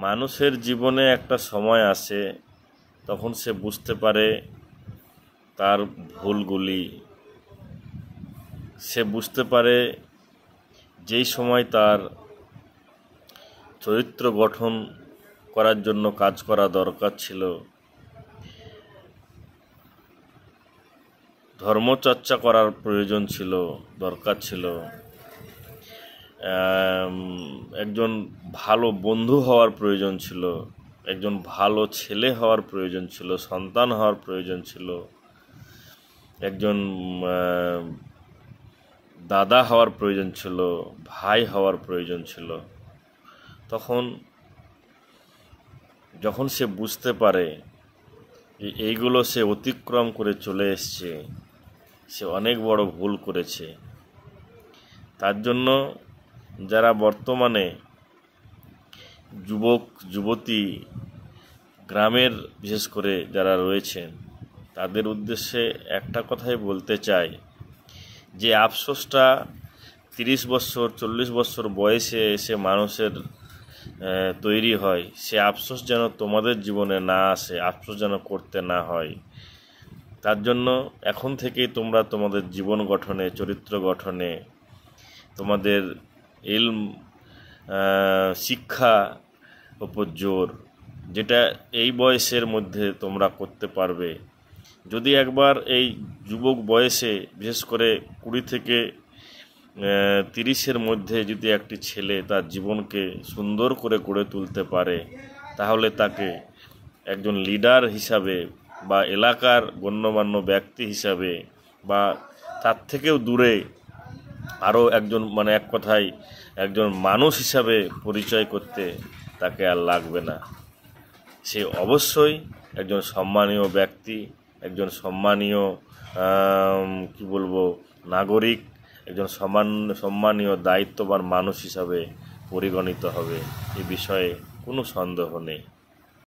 মানুষের জীবনে একটা সময় আসে তখন সে বুঝতে পারে তার ভুলগুলি। সে বুঝতে পারে যেই সময় তার চরিত্র গঠন করার জন্য কাজ করা দরকার ছিল, ধর্মচর্চা করার প্রয়োজন ছিল, দরকার ছিল, একজন ভালো বন্ধু হওয়ার প্রয়োজন ছিল, একজন ভালো ছেলে হওয়ার প্রয়োজন ছিল, সন্তান হওয়ার প্রয়োজন ছিল, একজন দাদা হওয়ার প্রয়োজন ছিল, ভাই হওয়ার প্রয়োজন ছিল। যখন সে বুঝতে পারে এইগুলো সে অতিক্রম করে চলে এসছে, সে অনেক বড় ভুল করেছে। তার জন্য যারা বর্তমানে যুবক যুবতী গ্রামের বিশেষ করে যারা রয়েছেন তাদের উদ্দেশ্যে একটা কথাই বলতে চাই, যে আফসোসটা 30 বছর 40 বছর বয়সে এসে মানুষের তৈরি হয়, সে আফসোস যেন তোমাদের জীবনে না আসে, আফসোস যেন করতে না হয়। তার জন্য এখন থেকেই তোমরা তোমাদের জীবন গঠনে, চরিত্র গঠনে, তোমাদের ইলম শিক্ষা উপর জোর, যেটা এই বয়সের মধ্যে তোমরা করতে পারবে। যদি একবার এই যুবক বয়সে বিশেষ করে 20 থেকে 30-এর মধ্যে যদি একটি ছেলে তার জীবনকে সুন্দর করে গড়ে তুলতে পারে, তাহলে তাকে একজন লিডার হিসাবে বা এলাকার গণ্যমান্য ব্যক্তি হিসাবে বা তার থেকেও দূরে আরও একজন এক কথায় একজন মানুষ হিসাবে পরিচয় করতে তাকে আর লাগবে না। সে অবশ্যই একজন সম্মানীয় ব্যক্তি, একজন সম্মানীয় নাগরিক, একজন সম্মানীয় দায়িত্ববান মানুষ হিসাবে পরিগণিত হবে। এ বিষয়ে কোনো সন্দেহ নেই।